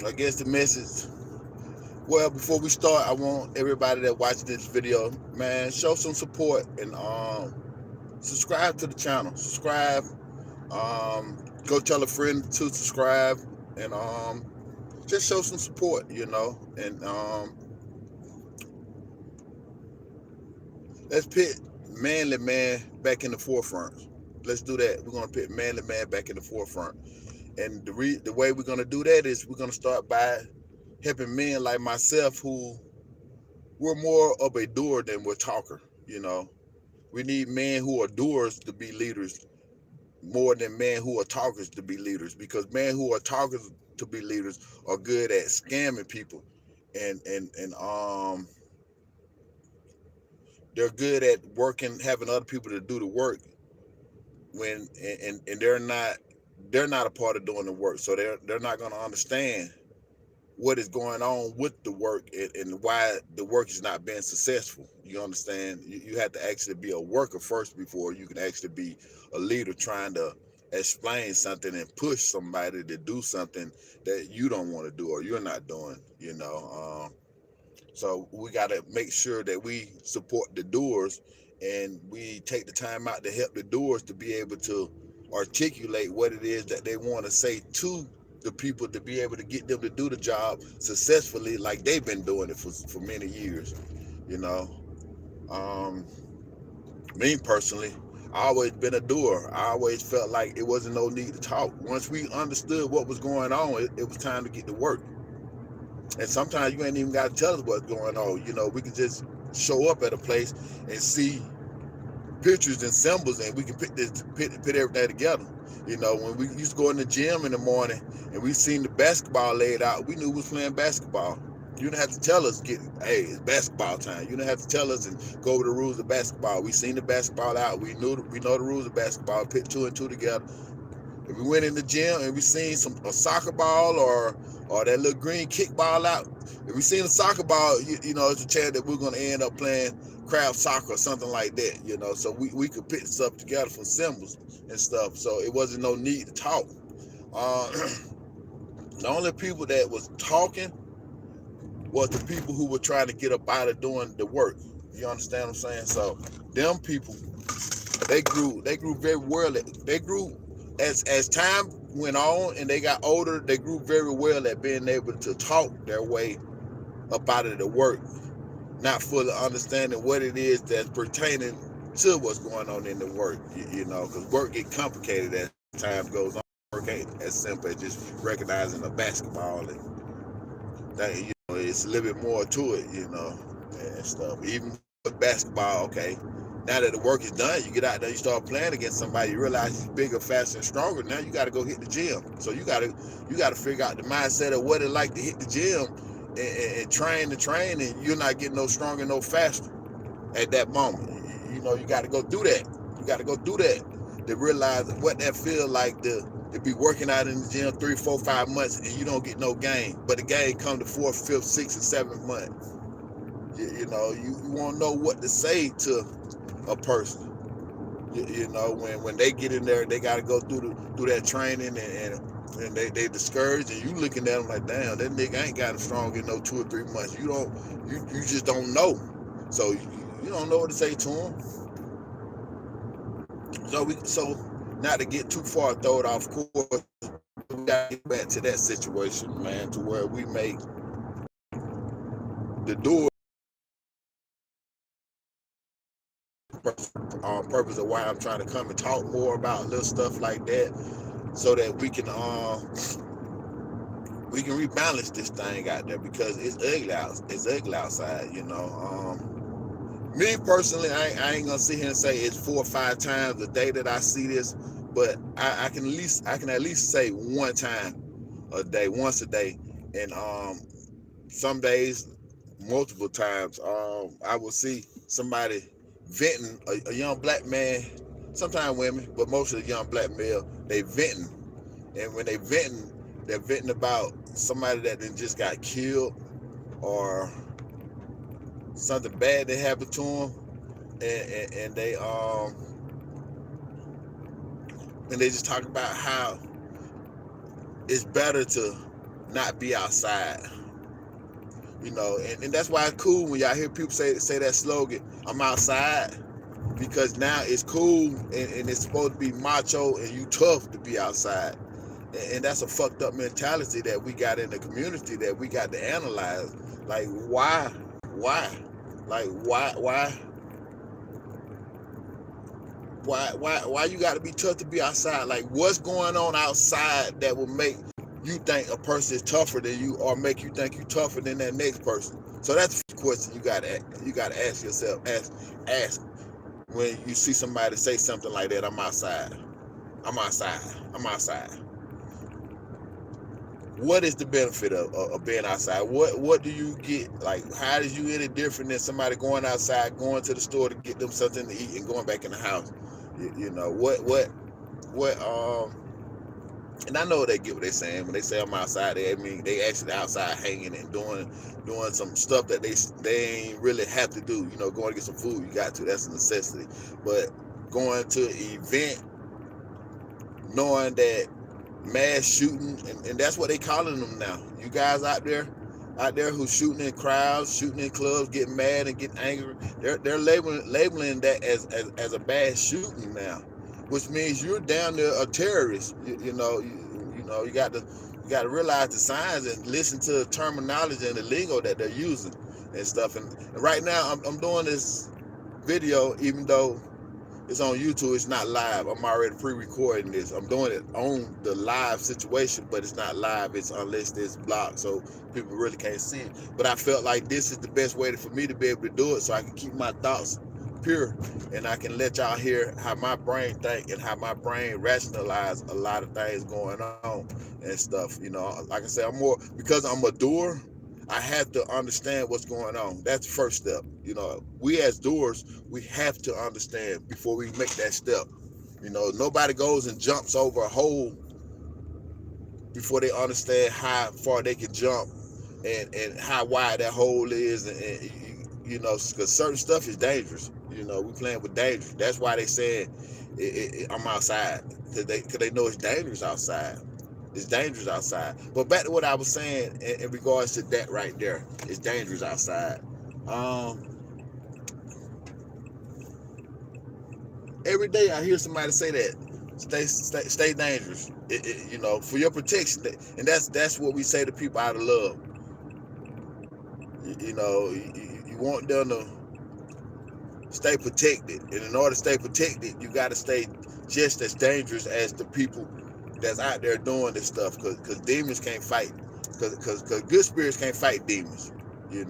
I guess the message. Well, before we start, I want everybody that watching this video, man, show some support and subscribe to the channel. Subscribe. Go tell a friend to subscribe and just show some support, And let's put manly man back in the forefront. Let's do that. We're gonna put manly man back in the forefront, and the way we're gonna do that is we're gonna start by helping men like myself who we're more of a doer than we're talker. We need men who are doers to be leaders more than men who are talkers to be leaders, because men who are talkers to be leaders are good at scamming people, and they're good at working, having other people to do the work when and they're not a part of doing the work, so they're not going to understand what is going on with the work and why the work is not being successful. You understand? You have to actually be a worker first before you can actually be a leader, trying to explain something and push somebody to do something that you don't want to do or you're not doing. So we got to make sure that we support the doers, and we take the time out to help the doers to be able to articulate what it is that they want to say to the people, to be able to get them to do the job successfully like they've been doing it for many years. You know, um, Me personally, I always been a doer. I always felt like it wasn't no need to talk. Once we understood what was going on, it was time to get to work. And sometimes you ain't even got to tell us what's going on. We can just show up at a place and see pictures and symbols, and we can put everything together. When we used to go in the gym in the morning and we seen the basketball laid out, we knew we was playing basketball. You didn't have to tell us, hey, it's basketball time. You didn't have to tell us and go over the rules of basketball. We seen the basketball out. We know the rules of basketball. Put two and two together. If we went in the gym and we seen a soccer ball or that little green kickball out, if we seen a soccer ball, it's a chance that we're going to end up playing crab soccer or something like that. So we could put stuff together from symbols and stuff. So it wasn't no need to talk. Uh, the only people that was talking was the people who were trying to get up out of doing the work. You understand what I'm saying? So them people, they grew very well. They grew as time went on and they got older. They grew very well at being able to talk their way up out of the work, not fully understanding what it is that's pertaining to what's going on in the work. Because work get complicated as time goes on. Work ain't as simple as just recognizing a basketball, and that it's a little bit more to it, and stuff. Even with basketball, okay. Now that the work is done, you get out there, you start playing against somebody, you realize he's bigger, faster, and stronger. Now you got to go hit the gym. So you got to figure out the mindset of what it like to hit the gym and train, and you're not getting no stronger, no faster at that moment. You got to go do that. You got to go do that to realize what that feel like to be working out in the gym 3, 4, 5 months and you don't get no gain, but the gain come the 4th, 5th, 6th, and 7th month. You won't know what to say to a person. When they get in there, they got to go through that training, and they discouraged, and you looking at them like, damn, that nigga ain't got it strong in no 2 or 3 months. You just don't know, so you don't know what to say to them. So not to get too far thrown off course, we got to get back to that situation, man, to where we make the door on purpose of why I'm trying to come and talk more about little stuff like that, so that we can rebalance this thing out there, because it's ugly out. It's ugly outside. Me personally, I ain't gonna sit here and say it's 4 or 5 times a day that I see this, but I can at least say one time a day, once a day, and some days multiple times. I will see somebody venting, a young black man, sometimes women, but mostly a young black male. They venting, and when they're venting about somebody that then just got killed or something bad that happened to them, and they just talk about how it's better to not be outside. And that's why it's cool when y'all hear people say that slogan, I'm outside, because now it's cool and it's supposed to be macho and you tough to be outside. And that's a fucked up mentality that we got in the community that we got to analyze. Like, why? Like, why you got to be tough to be outside? Like, what's going on outside that will make you think a person is tougher than you, or make you think you tougher than that next person? So that's the question you gotta ask yourself. Ask when you see somebody say something like that. I'm outside. I'm outside. I'm outside. What is the benefit of being outside? What do you get? Like, how is you any different than somebody going outside, going to the store to get them something to eat and going back in the house? What and I know they get what they're saying when they say I'm outside. They actually outside hanging and doing some stuff that they ain't really have to do. Going to get some food, you got to. That's a necessity. But going to an event, knowing that mass shooting, and that's what they calling them now. You guys out there who's shooting in crowds, shooting in clubs, getting mad and getting angry, they're labeling that as a bad shooting now, which means you're down there a terrorist. You got to realize the signs and listen to the terminology and the lingo that they're using and stuff. And right now I'm doing this video, even though it's on YouTube, it's not live. I'm already pre-recording this. I'm doing it on the live situation, but it's not live. It's unless it's blocked, so people really can't see it. But I felt like this is the best way for me to be able to do it, so I can keep my thoughts pure, and I can let y'all hear how my brain think and how my brain rationalize a lot of things going on and stuff. Like I said, because I'm a doer, I have to understand what's going on. That's the first step. We as doers, we have to understand before we make that step. Nobody goes and jumps over a hole before they understand how far they can jump and how wide that hole is. Because certain stuff is dangerous. We playing with danger. That's why they said I'm outside, because they know it's dangerous outside. It's dangerous outside. But back to what I was saying in regards to that right there. It's dangerous outside. Every day I hear somebody say that. Stay dangerous. For your protection. And that's what we say to people out of love. You want them to stay protected. And in order to stay protected, you got to stay just as dangerous as the people that's out there doing this stuff, because demons can't fight, because good spirits can't fight demons, and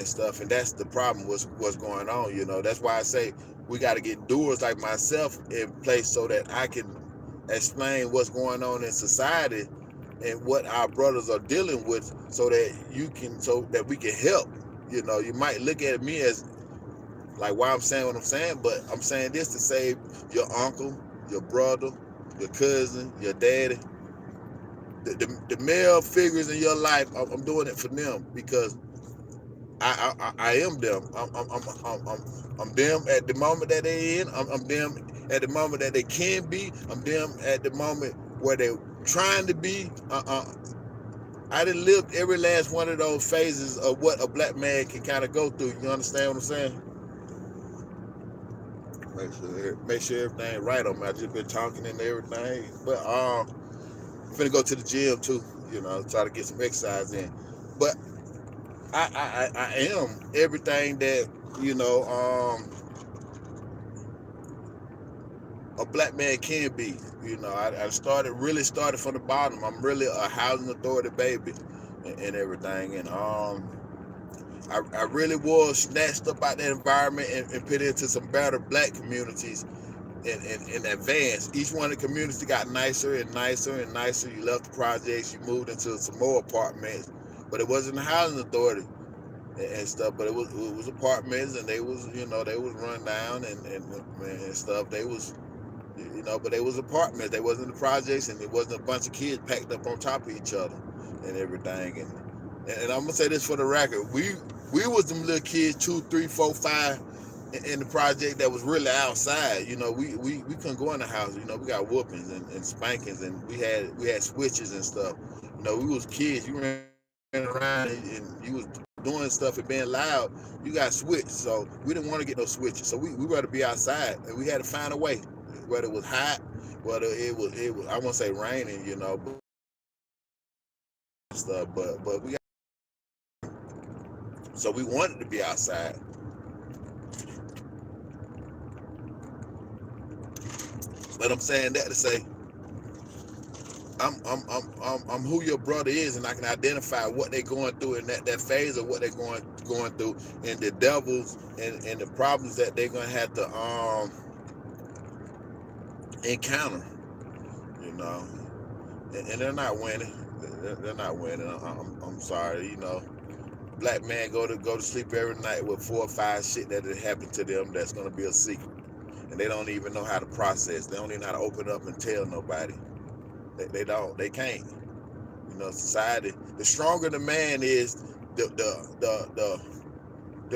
stuff. And that's the problem. What's going on? That's why I say we got to get doers like myself in place so that I can explain what's going on in society and what our brothers are dealing with, so that we can help. You might look at me as like, why I'm saying what I'm saying, but I'm saying this to save your uncle, your brother, your cousin, your daddy, the male figures in your life. I'm doing it for them, because I am them. I'm them at the moment that they're in. I'm them at the moment that they can be. I'm them at the moment where they're trying to be. I done lived every last one of those phases of what a black man can kind of go through. You understand what I'm saying? Make sure everything right on me. I just been talking and everything, but I'm finna go to the gym too. Try to get some exercise in. But I am everything that a black man can be. I really started from the bottom. I'm really a housing authority baby and everything, and I really was snatched up out that environment and put into some better black communities in advance. Each one of the communities got nicer and nicer and nicer. You left the projects, you moved into some more apartments, but it wasn't a housing authority and stuff. But it was apartments, and they was run down and stuff. They was but they was apartments. They wasn't the projects, and it wasn't a bunch of kids packed up on top of each other and everything. And I'm gonna say this for the record: we was them little kids, 2, 3, 4, 5 in the project that was really outside. We couldn't go in the house. We got whoopings and spankings, and we had switches and stuff. You know, we was kids. You ran around and you was doing stuff and being loud. You got switched, so we didn't want to get no switches. So we rather be outside, and we had to find a way. Whether it was hot, whether it was I won't say raining, you know, but stuff. But we got, so we wanted to be outside. But I'm saying that to say I'm who your brother is, and I can identify what they're going through in that phase of what they're going through, and the devils and the problems that they're gonna have to encounter, you know, and they're not winning. They're not winning. I'm sorry, you know. Black man go to sleep every night with 4 or 5 shit that had happened to them that's gonna be a secret, and they don't even know how to process. They don't even know how to open up and tell nobody. They don't. They can't. You know, society. The stronger the man is, the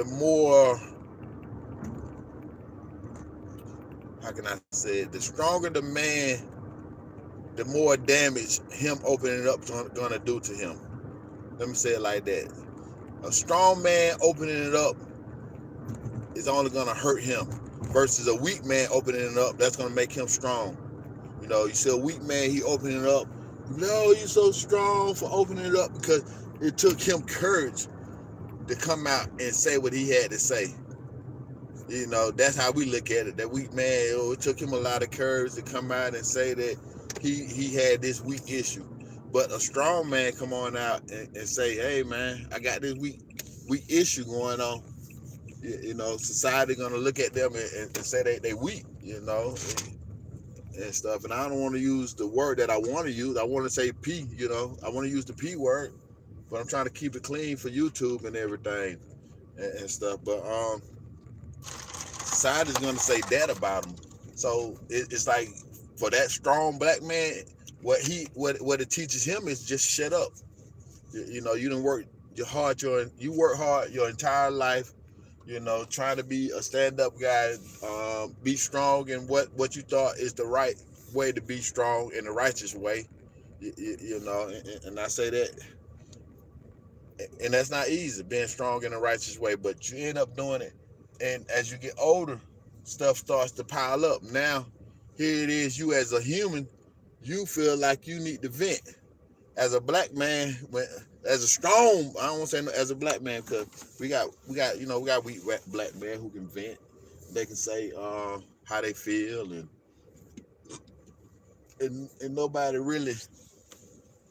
more, how can I say it? The stronger the man, the more damage him opening it up gonna do to him. Let me say it like that. A strong man opening it up is only gonna hurt him, versus a weak man opening it up that's gonna make him strong. You know, you see a weak man, he opening it up. No, you're so strong for opening it up because it took him courage to come out and say what he had to say. You know, that's how we look at it. That weak man, it took him a lot of courage to come out and say that he had this weak issue. But a strong man come on out and say, hey man, I got this weak issue going on. You know, society gonna look at them and say they weak, you know, and stuff. And I don't want to use the word that I want to use. I want to say P, you know. I want to use the P word, but I'm trying to keep it clean for YouTube and everything and stuff. But society's gonna say that about him. So it's like, for that strong black man, what it teaches him is just shut up. You know, you didn't work you work hard your entire life. You know, trying to be a stand-up guy, be strong in what you thought is the right way to be strong, in the righteous way. You know, and I say that, and that's not easy, being strong in a righteous way, but you end up doing it. And as you get older, stuff starts to pile up. Now here it is, you as a human, you feel like you need to vent. As a black man, as a strong, I don't want to say as a black man, because we got weak black men who can vent. They can say how they feel, and nobody really,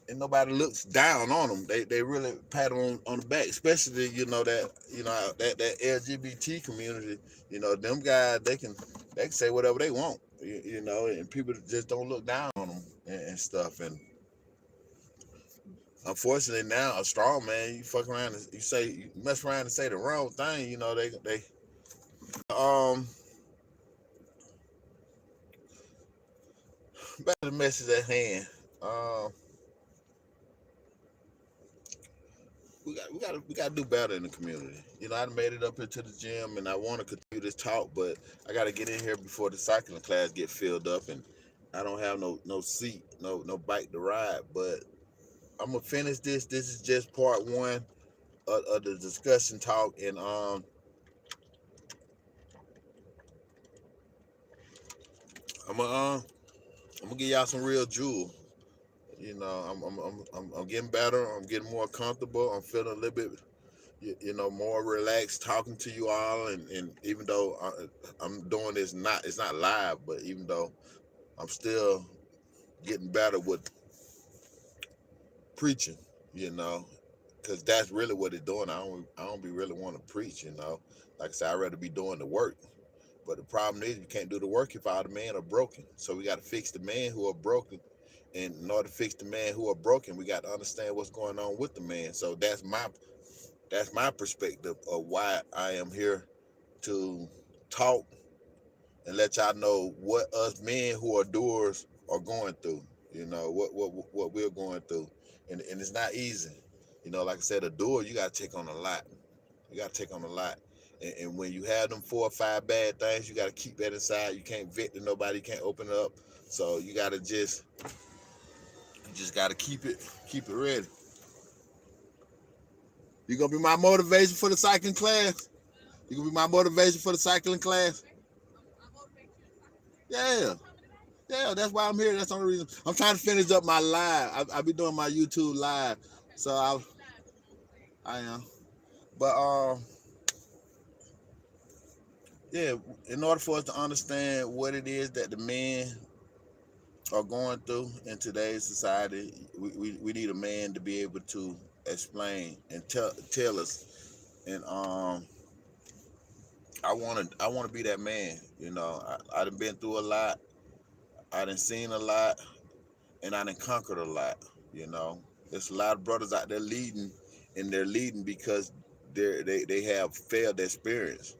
and nobody looks down on them. They really pat them on the back, especially that LGBT community. You know, them guys, they can say whatever they want. You know, and people just don't look down on them and stuff. And unfortunately now, a strong man, you fuck around and you mess around and say the wrong thing. You know, they um back to the message at hand. Um, we got to do better in the community. You know, I made it up here to the gym, and I want to continue this talk, but I got to get in here before the cycling class get filled up, and I don't have no seat, no bike to ride. But I'm gonna finish this. This is just part one of the discussion talk, and I'm gonna give y'all some real jewel. You know, I'm getting better. I'm getting more comfortable. I'm feeling a little bit, more relaxed talking to you all. And even though I'm doing this, it's not live, but even though I'm still getting better with preaching, you know, because that's really what it's doing. I don't be really want to preach, you know. Like I said, I'd rather be doing the work. But the problem is, you can't do the work if all the men are broken. So we got to fix the men who are broken. And in order to fix the men who are broken, we got to understand what's going on with the man. So that's my perspective of why I am here, to talk and let y'all know what us men who are doers are going through. You know what we're going through, and it's not easy. You know, like I said, a doer, you got to take on a lot. You got to take on a lot. And when you have them 4 or 5 bad things, you got to keep that inside. You can't vent to nobody. You can't open it up. So you got to just You just gotta keep it ready. You gonna be my motivation for the cycling class? You gonna be my motivation for the cycling class? Yeah. Yeah, that's why I'm here. That's the only reason. I'm trying to finish up my live. I be doing my YouTube live. So I am. But yeah, in order for us to understand what it is that the men are going through in today's society, we need a man to be able to explain and tell us. And I wanna be that man. I done been through a lot. I done seen a lot, and I done conquered a lot. You know, there's a lot of brothers out there leading, and they're leading because they have failed experience,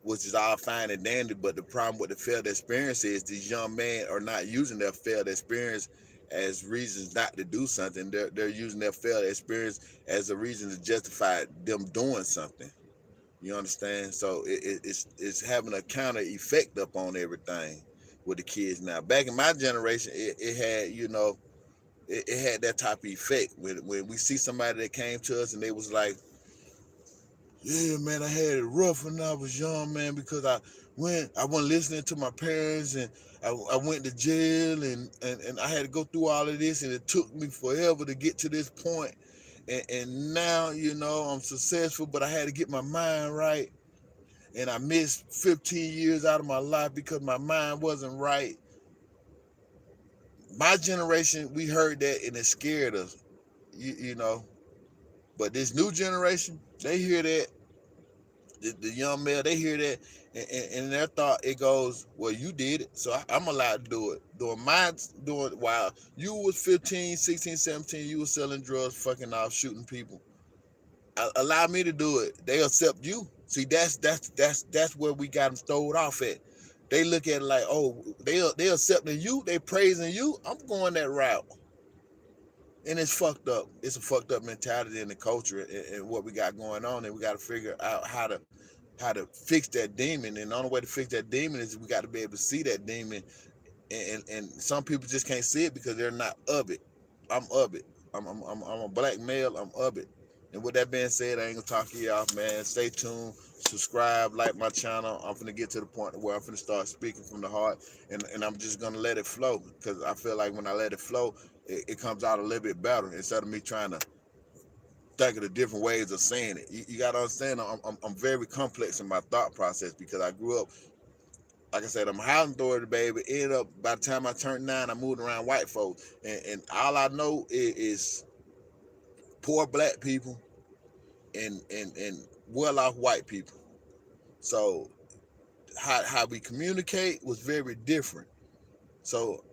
which is all fine and dandy. But the problem with the failed experience is these young men are not using their failed experience as reasons not to do something. They're using their failed experience as a reason to justify them doing something. You understand? So it's having a counter effect up on everything with the kids now. Back in my generation, it had, it had that type of effect when we see somebody that came to us and they was like, yeah, man, I had it rough when I was young, man, because I wasn't listening to my parents, and I went to jail, and I had to go through all of this, and it took me forever to get to this point. And now, I'm successful, but I had to get my mind right. And I missed 15 years out of my life because my mind wasn't right. My generation, we heard that and it scared us, you know. But this new generation, they hear that, the young male, they hear that, and in their thought, it goes, well, you did it, so I'm allowed to do it. While you was 15, 16, 17, you was selling drugs, fucking off, shooting people. Allow me to do it. They accept you. See, that's where we got them stowed off at. They look at it like, oh, they accepting you, they praising you. I'm going that route, and it's fucked up. It's a fucked up mentality in the culture and what we got going on, and we got to figure out how to fix that demon. And the only way to fix that demon is we got to be able to see that demon. And some people just can't see it because they're not of it. I'm of it. I'm a black male. I'm of it. And with that being said, I ain't gonna talk to y'all, man. Stay tuned, subscribe, like my channel. I'm finna get to the point where I'm finna start speaking from the heart, and I'm just gonna let it flow, because I feel like when I let it flow, it comes out a little bit better instead of me trying to think of the different ways of saying it. You gotta understand, I'm very complex in my thought process because I grew up, like I said, I'm a housing authority baby. Ended up, by the time I turned 9, I moved around white folks, and all I know is poor black people and well off white people. So how we communicate was very different. So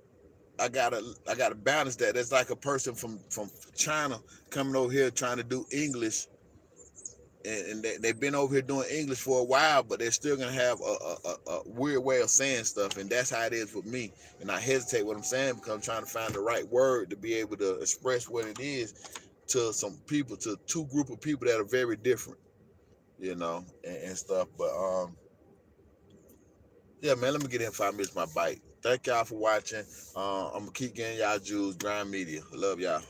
I gotta balance that. That's like a person from China coming over here trying to do English, and they've been over here doing English for a while, but they're still gonna have a weird way of saying stuff, and that's how it is with me. And I hesitate what I'm saying because I'm trying to find the right word to be able to express what it is to some people, to two group of people that are very different, and stuff. But yeah, man, let me get in 5 minutes my bike. Thank y'all for watching. I'm gonna keep getting y'all Jews, Grind Media. Love y'all.